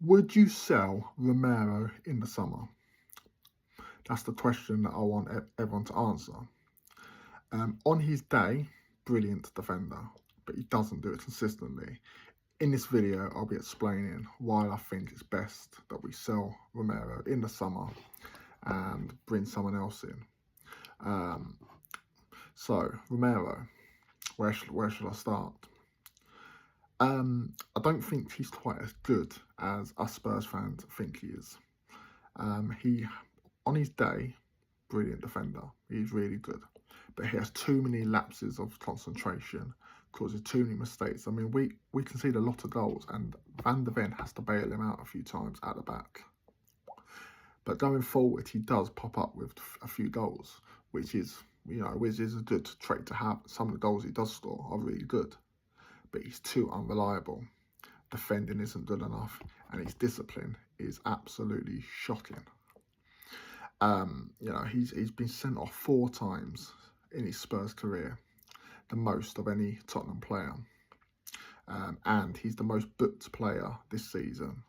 Would you sell Romero in the summer? That's the question that I want everyone to answer. On his day, brilliant defender, but he doesn't do it consistently. In this video, I'll be explaining why I think it's best that we sell Romero in the summer and bring someone else in. Um, Romero, where should I start? I don't think he's quite as good as us Spurs fans think he is. He, on his day, brilliant defender. He's really good, but he has too many lapses of concentration, causes too many mistakes. I mean, we concede a lot of goals, and Van der Ven has to bail him out a few times at the back. But going forward, he does pop up with a few goals, which is a good trait to have. Some of the goals he does score are really good, but he's too unreliable. Defending isn't good enough, and his discipline is absolutely shocking. He's been sent off 4 times in his Spurs career, the most of any Tottenham player. And he's the most booked player this season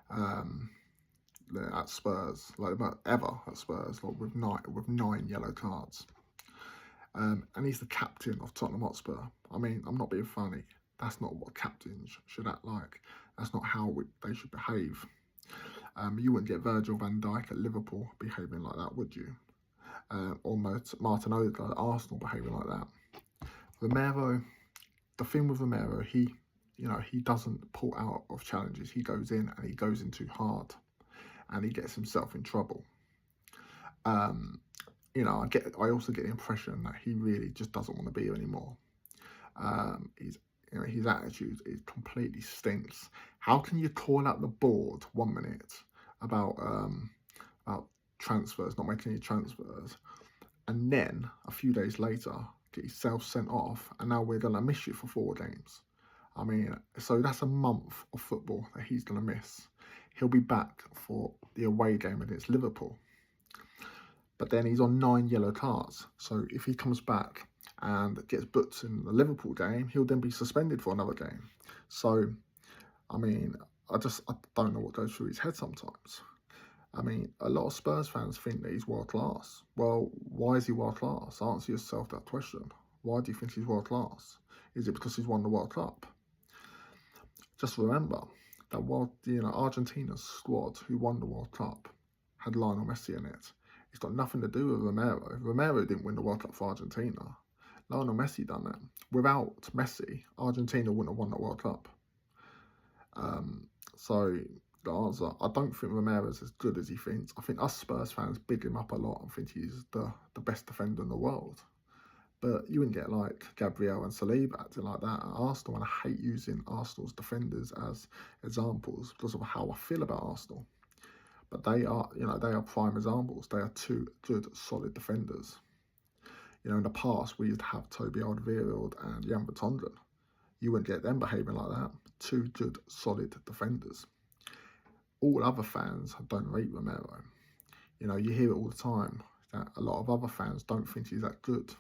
at Spurs, ever at Spurs, with nine yellow cards. And he's the captain of Tottenham Hotspur. I mean, I'm not being funny. That's not what captains should act like. That's not how they should behave. You wouldn't get Virgil van Dijk at Liverpool behaving like that, would you? Or Martin Odegaard at Arsenal behaving like that. Romero, the thing with Romero, he doesn't pull out of challenges. He goes in and he goes in too hard, and he gets himself in trouble. I also get the impression that he really just doesn't want to be here anymore. His attitude is completely stinks. How can you call out the board 1 minute about transfers, not making any transfers, and then a few days later get yourself sent off, and now we're gonna miss you for 4 games? I mean, so that's a month of football that he's gonna miss. He'll be back for the away game against Liverpool, but then he's on 9 yellow cards. So if he comes back and gets booked in the Liverpool game, he'll then be suspended for another game. So, I mean, I don't know what goes through his head sometimes. I mean, a lot of Spurs fans think that he's world class. Well, why is he world class? Answer yourself that question. Why do you think he's world class? Is it because he's won the World Cup? Just remember that Argentina's squad who won the World Cup had Lionel Messi in it. It's got nothing to do with Romero. Romero didn't win the World Cup for Argentina. Lionel Messi done it. Without Messi, Argentina wouldn't have won the World Cup. So the answer, I don't think Romero's as good as he thinks. I think us Spurs fans big him up a lot and think he's the best defender in the world. But you wouldn't get like Gabriel and Saliba acting like that at Arsenal, and I hate using Arsenal's defenders as examples because of how I feel about Arsenal. But they are prime examples. They are 2 good, solid defenders. In the past, we used to have Toby Alderweireld and Jan Vertonghen. You wouldn't get them behaving like that. 2 good, solid defenders. All other fans don't rate Romero. You hear it all the time that a lot of other fans don't think he's that good.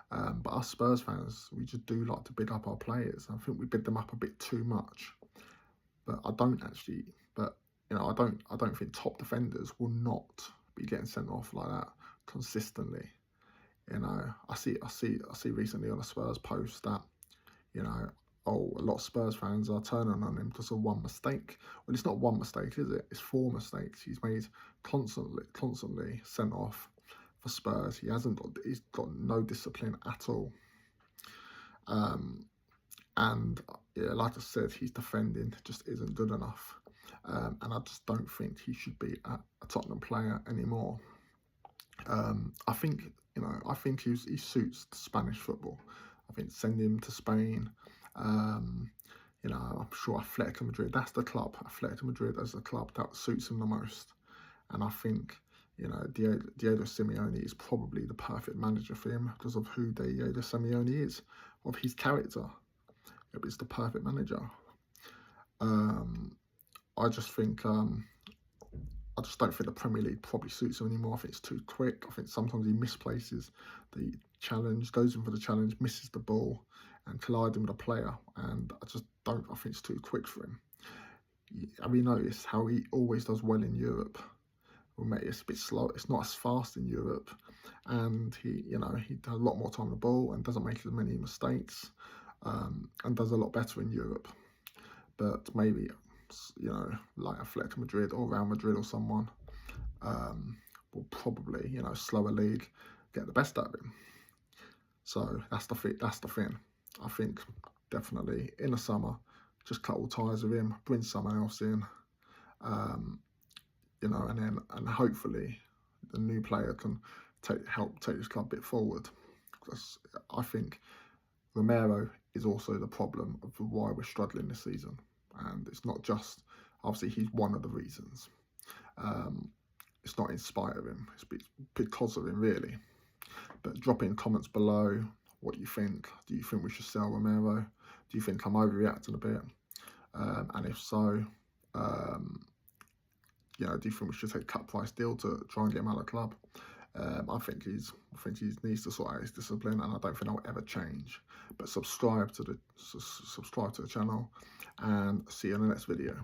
But us Spurs fans, we just do like to big up our players. I think we big them up a bit too much. But I don't actually. But I don't think top defenders will not be getting sent off like that consistently. I see recently on a Spurs post that a lot of Spurs fans are turning on him because of one mistake. Well, it's not one mistake, is it? It's 4 mistakes he's made constantly sent off for Spurs. He's got no discipline at all. And like I said, his defending just isn't good enough. And I just don't think he should be a Tottenham player anymore. I think he suits Spanish football. I think send him to Spain. I'm sure Atletico Madrid, that's the club. Atletico Madrid is the club that suits him the most. And I think, Diego Simeone is probably the perfect manager for him because of who Diego Simeone is, of his character. It's the perfect manager. I just don't think the Premier League probably suits him anymore. I think it's too quick. I think sometimes he misplaces the challenge, goes in for the challenge, misses the ball, and colliding with a player. And I think it's too quick for him. Have you noticed how he always does well in Europe? Well, mate, it's a bit slow. It's not as fast in Europe, and he does a lot more time on the ball and doesn't make as many mistakes, and does a lot better in Europe. But maybe, like Atletico Madrid or Real Madrid or someone, will probably, slower league, get the best out of him. So that's the thing. I think definitely in the summer, just cut all ties with him, bring someone else in, um, and hopefully the new player can help take this club a bit forward. Because I think Romero is also the problem of why we're struggling this season, and it's not just, obviously he's one of the reasons. Um, it's not in spite of him; it's because of him, really. But drop in comments below what you think. Do you think we should sell Romero? Do you think I'm overreacting a bit? And if so, do you think we should take a cut price deal to try and get him out of the club? I think he needs to sort out his discipline, and I don't think that will ever change. But subscribe to the channel, and see you in the next video.